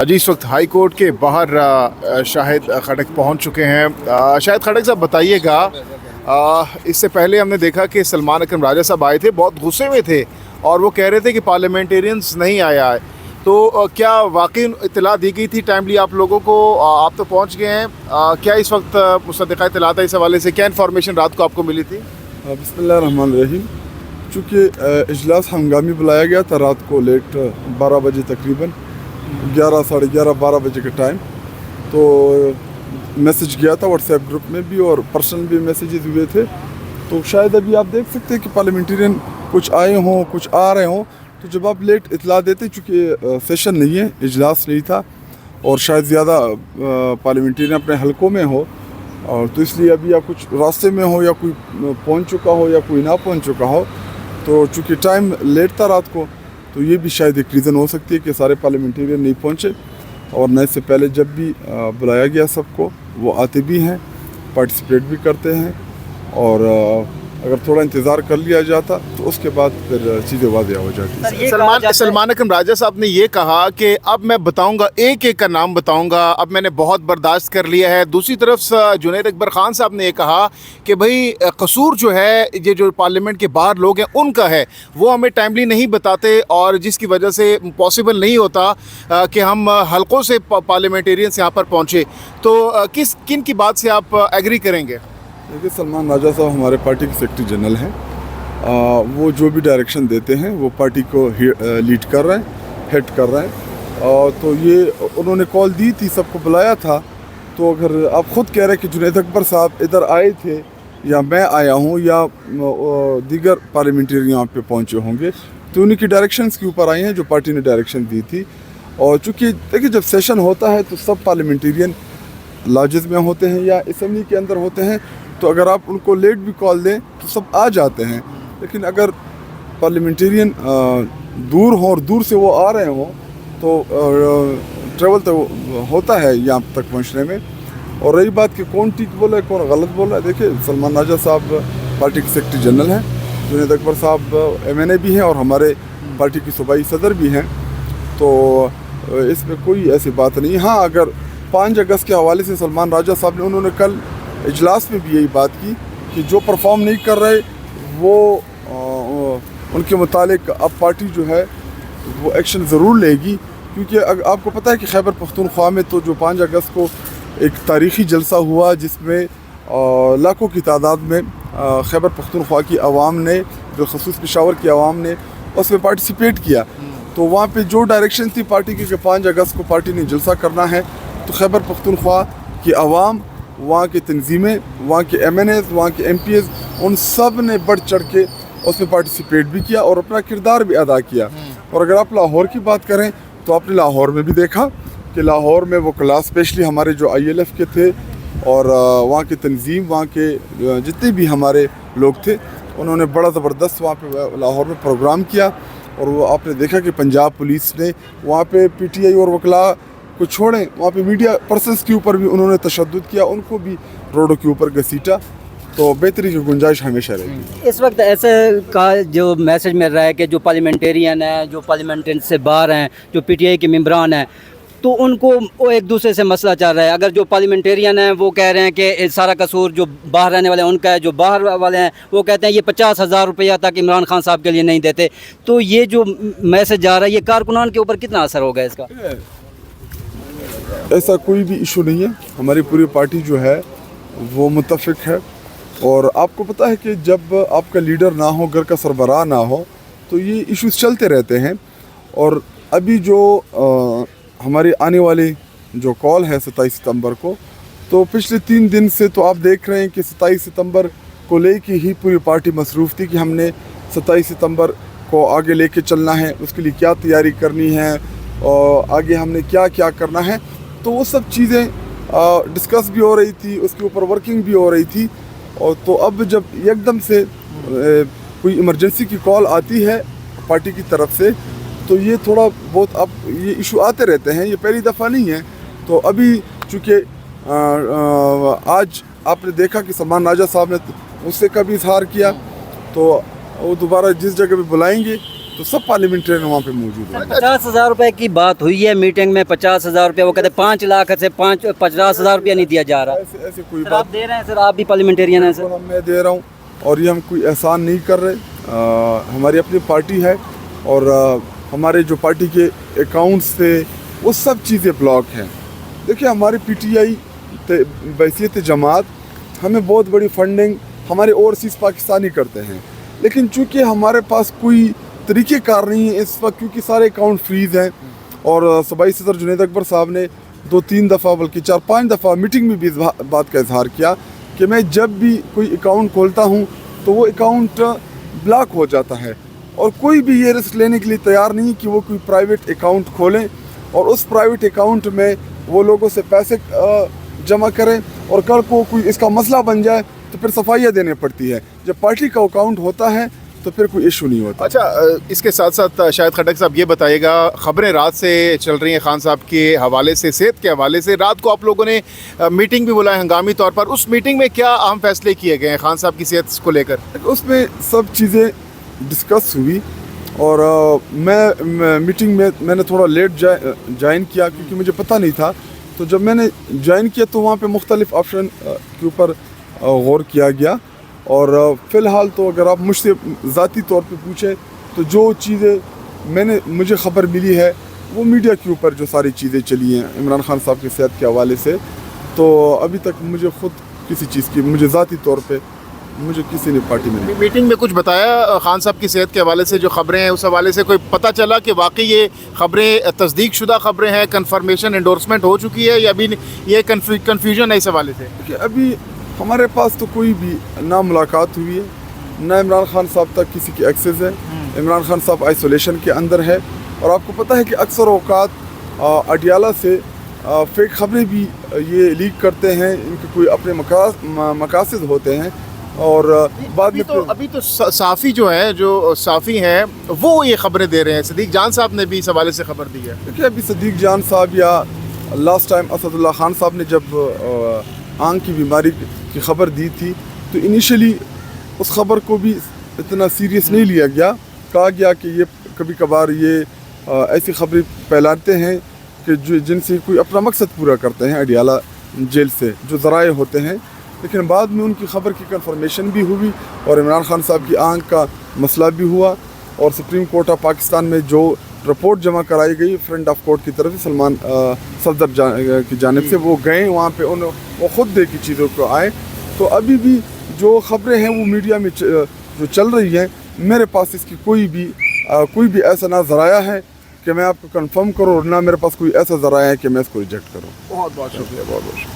जी इस वक्त high court के बाहर शाहिद खटक पहुंच चुके हैं। शाहिद खटक साहब बताइएगा, इससे पहले हमने देखा कि सलमान अकरम राजा साहब आए थे, बहुत गुस्से में थे और वो कह रहे थे कि पार्लियामेंटेरियंस नहीं आया है। तो क्या वाकई इत्तला दी गई थी टाइमली आप लोगों को? आप तो पहुंच गए हैं, क्या इस वक्त मुसद्दिक़ा इत्तला था इस हवाले से? क्या इन्फॉर्मेशन रात को आपको मिली थी? बिस्मिल्लाहिर्रहमानिर्रहीम। चूँकि इजलास हंगामी बुलाया गया था रात को लेट 12 बजे, तकरीबन 11, साढ़े 11, 12 बजे के टाइम, तो मैसेज गया था व्हाट्सएप ग्रुप में भी और पर्सनल भी मैसेजेस हुए थे। तो शायद अभी आप देख सकते हैं कि पार्लियामेंटेरियन कुछ आए हों, कुछ आ रहे हों। तो जब आप लेट इतला देते, चूँकि सेशन नहीं है, इजलास नहीं था और शायद ज़्यादा पार्लियामेंटेरियन अपने हलकों में हो, और तो इसलिए अभी या कुछ रास्ते में हो या कोई पहुंच चुका हो या कोई ना पहुंच चुका हो, तो चूँकि टाइम लेट था रात को, तो ये भी शायद एक रीज़न हो सकती है कि सारे पार्लियामेंटेरियन नहीं पहुंचे। और न इससे पहले जब भी बुलाया गया सबको, वो आते भी हैं, पार्टिसिपेट भी करते हैं, और अगर थोड़ा इंतज़ार कर लिया जाता तो उसके बाद फिर चीज़ें वाज़ेह हो जाती। सलमान अकरम राजा साहब ने ये कहा कि अब मैं बताऊंगा, एक एक का नाम बताऊंगा, अब मैंने बहुत बर्दाश्त कर लिया है। दूसरी तरफ जुनैद अकबर खान साहब ने ये कहा कि भाई कसूर जो है, ये जो पार्लियामेंट के बाहर लोग हैं उनका है, वो हमें टाइमली नहीं बताते और जिसकी वजह से पॉसिबल नहीं होता कि हम हलकों से पार्लियामेंटेरियंस यहाँ पर पहुँचे। तो किन की बात से आप एग्री करेंगे? देखिए, सलमान राजा साहब हमारे पार्टी के सेक्रेटरी जनरल हैं। वो जो भी डायरेक्शन देते हैं वो पार्टी को लीड कर रहे हैं, हेड कर रहे हैं। तो ये उन्होंने कॉल दी थी, सबको बुलाया था। तो अगर आप ख़ुद कह रहे हैं कि जुनैद अकबर साहब इधर आए थे या मैं आया हूँ या दीगर पार्लियामेंटेरियन यहाँ पे पहुँचे होंगे, तो उन्हीं की डायरेक्शंस के ऊपर आए हैं जो पार्टी ने डायरेक्शन दी थी। और चूँकि देखिए, जब सेशन होता है तो सब पार्लियामेंटेरियन लॉजेस में होते हैं या असेंबली के अंदर होते हैं, तो अगर आप उनको लेट भी कॉल दें तो सब आ जाते हैं। लेकिन अगर पार्लियामेंटेरियन दूर हों और दूर से वो आ रहे हों, तो ट्रैवल तो होता है यहाँ तक पहुँचने में। और रही बात कि कौन ठीक बोला है, कौन गलत बोला है, देखिए, सलमान राजा साहब पार्टी के सेक्रेटरी जनरल हैं, जुनैद अकबर साहब MNA भी हैं और हमारे पार्टी की सूबाई सदर भी हैं। तो इसमें कोई ऐसी बात नहीं। हाँ, अगर 5 अगस्त के हवाले से सलमान राजा साहब ने, उन्होंने कल इजलास में भी यही बात की कि जो परफॉर्म नहीं कर रहे वो उनके मुतालिक अब पार्टी जो है वो एक्शन ज़रूर लेगी। क्योंकि आपको पता है कि खैबर पख्तूनख्वा में तो जो 5 अगस्त को एक तारीख़ी जलसा हुआ, जिसमें लाखों की तादाद में खैबर पख्तूनख्वा की आवाम ने, बिलखसूस पेशावर की आवाम ने उसमें पार्टिसिपेट किया। तो वहाँ पे जो डायरेक्शन थी पार्टी की कि 5 अगस्त को पार्टी ने जलसा करना है, तो खैबर पख्तूनख्वा की आवाम, वहाँ की तंजीमें, वहाँ के MNAs, वहाँ के MPs, उन सब ने बढ़ चढ़ के उसमें पार्टिसिपेट भी किया और अपना किरदार भी अदा किया। और अगर आप लाहौर की बात करें तो आपने लाहौर में भी देखा कि लाहौर में वो क्लास, स्पेशली हमारे जो ILF के थे और वहाँ की तंजीम, वहाँ के जितने भी हमारे लोग थे, उन्होंने बड़ा ज़बरदस्त वहाँ पे लाहौर में प्रोग्राम किया। और वो आपने देखा कि पंजाब पुलिस ने वहाँ पे PTI और वकला को छोड़ें, वहाँ पे मीडिया पर्सन्स के ऊपर भी उन्होंने तशद्दुद किया, उनको भी रोडों के ऊपर घसीटा। तो बेहतरी की गुंजाइश हमेशा रहेगी। इस वक्त ऐसे का जो मैसेज मिल रहा है कि जो पार्लियामेंटेरियन हैं, जो पार्लियामेंटेरियन से बाहर हैं, जो PTI के मेंबरान हैं, तो उनको वो एक दूसरे से मसला चल रहा है। अगर जो पार्लियामेंटेरियन हैं वो कह रहे हैं कि सारा कसूर जो बाहर रहने वाले हैं उनका है, जो बाहर वाले हैं वो कहते हैं ये 50,000 रुपया तक इमरान खान साहब के लिए नहीं देते। तो ये जो मैसेज जा रहा है, ये कारकुनान के ऊपर कितना असर होगा इसका? ऐसा कोई भी इशू नहीं है। हमारी पूरी पार्टी जो है वो मुत्तफ़िक है। और आपको पता है कि जब आपका लीडर ना हो, घर का सरबराह ना हो, तो ये इश्यूज चलते रहते हैं। और अभी जो हमारी आने वाली जो कॉल है 27 सितंबर को, तो पिछले 3 दिन से तो आप देख रहे हैं कि 27 सितंबर को लेके ही पूरी पार्टी मसरूफ़ थी कि हमने 27 सितंबर को आगे लेके चलना है, उसके लिए क्या तैयारी करनी है और आगे हमने क्या क्या करना है। तो वो सब चीज़ें डिस्कस भी हो रही थी, उसके ऊपर वर्किंग भी हो रही थी। और तो अब जब एकदम से कोई इमरजेंसी की कॉल आती है पार्टी की तरफ से, तो ये थोड़ा बहुत अब ये इशू आते रहते हैं, ये पहली दफ़ा नहीं है। तो अभी चूँकि आज आपने देखा कि सलमान राजा साहब ने उससे का भी इजहार किया, तो वो दोबारा जिस जगह पे बुलाएंगे तो तो सब पार्लियामेंटेरियन वहाँ पे मौजूद हैं। 50,000 रुपए की बात हुई है मीटिंग में, 50,000 रुपये, वो कहते 5 लाख से 50,000 रुपया नहीं दिया जा रहा। ऐसे कोई सर बात आप दे रहे हैं सर, आप भी पार्लियामेंटेरियन हैं सर। मैं दे रहा हूँ, और ये हम कोई एहसान नहीं कर रहे। हमारी अपनी पार्टी है, और हमारे जो पार्टी के अकाउंट्स थे वो सब चीज़ें ब्लॉक हैं। देखिए हमारी PTI बैसियत जमात हमें बहुत बड़ी फंडिंग हमारे ओवरसीज़ पाकिस्तानी करते हैं, लेकिन चूँकि हमारे पास कोई तरीक़ेकार नहीं है इस वक्त, क्योंकि सारे अकाउंट फ्रीज़ हैं। और सूबाई सदर जुनैद अकबर साहब ने 2-3 दफ़ा बल्कि 4-5 दफ़ा मीटिंग में भी इस बात का इजहार किया कि मैं जब भी कोई अकाउंट खोलता हूँ तो वो अकाउंट ब्लॉक हो जाता है, और कोई भी ये रिस्क लेने के लिए तैयार नहीं कि वो कोई प्राइवेट अकाउंट खोलें और उस प्राइवेट अकाउंट में वो लोगों से पैसे जमा करें, और कल को कोई इसका मसला बन जाए तो फिर सफाइयाँ देनी पड़ती है। जब पार्टी का अकाउंट होता है तो फिर कोई इशू नहीं होता। अच्छा, इसके साथ साथ शायद खटक साहब ये बताइएगा, ख़बरें रात से चल रही हैं खान साहब के हवाले से, सेहत के हवाले से। रात को आप लोगों ने मीटिंग भी बुलाई हंगामी तौर पर, उस मीटिंग में क्या अहम फैसले किए गए हैं खान साहब की सेहत को लेकर? उसमें सब चीज़ें डिस्कस हुई, और मैं मीटिंग में मैंने थोड़ा लेट ज्वाइन किया क्योंकि मुझे पता नहीं था। तो जब मैंने ज्वाइन किया तो वहाँ पे मुख्तलिफ ऑप्शन के ऊपर गौर किया गया, और फ़िलहाल तो अगर आप मुझसे ज़ाती तौर पे पूछें तो जो चीज़ें मुझे ख़बर मिली है वो मीडिया के ऊपर जो सारी चीज़ें चली हैं इमरान खान साहब की सेहत के हवाले से, तो अभी तक मुझे ख़ुद किसी चीज़ की मुझे ज़ाती तौर पे मुझे किसी ने पार्टी में नहीं। मीटिंग में कुछ बताया खान साहब की सेहत के हवाले से, जो ख़बरें हैं उस हवाले से कोई पता चला कि वाकई ये ख़बरें तस्दीक शुदा ख़बरें हैं, कन्फर्मेशन एंडोर्समेंट हो चुकी है, या अभी ये कन्फ्यूजन है इस हवाले से? कि अभी हमारे पास तो कोई भी ना मुलाकात हुई है, ना इमरान खान साहब तक किसी की एक्सेस है। इमरान खान साहब आइसोलेशन के अंदर है, और आपको पता है कि अक्सर औकात अडियाला से फेक ख़बरें भी ये लीक करते हैं, इनके कोई अपने मकासद होते हैं, और बाद में अभी तो साफ़ी जो है, जो साफ़ी हैं वो ये ख़बरें दे रहे हैं। सदीक जान साहब ने भी इस हवाले से ख़बर दी है। देखिए अभी सदीक जान साहब या लास्ट टाइम असदुल्ला खान साहब ने जब आँख की बीमारी की ख़बर दी थी तो इनिशियली उस ख़बर को भी इतना सीरियस नहीं लिया गया। कहा गया कि ये कभी कभार ये ऐसी खबरें फैलाते हैं कि जिनसे कोई अपना मकसद पूरा करते हैं अडियाला जेल से जो ज़राए होते हैं, लेकिन बाद में उनकी ख़बर की कंफर्मेशन भी हुई और इमरान खान साहब की आँख का मसला भी हुआ, और सुप्रीम कोर्ट ऑफ पाकिस्तान में जो रिपोर्ट जमा कराई गई फ्रंट ऑफ कोर्ट की तरफ से सलमान सफदर की जानिब से, वो गए वहाँ पे, वो ख़ुद देखी चीज़ों को आए। तो अभी भी जो ख़बरें हैं वो मीडिया में जो चल रही हैं, मेरे पास इसकी कोई भी ऐसा ना ज़राया है कि मैं आपको कंफर्म करूँ, और ना मेरे पास कोई ऐसा ज़राया है कि मैं इसको रिजेक्ट करूँ। बहुत बहुत शुक्रिया, बहुत बहुत शुक्रिया।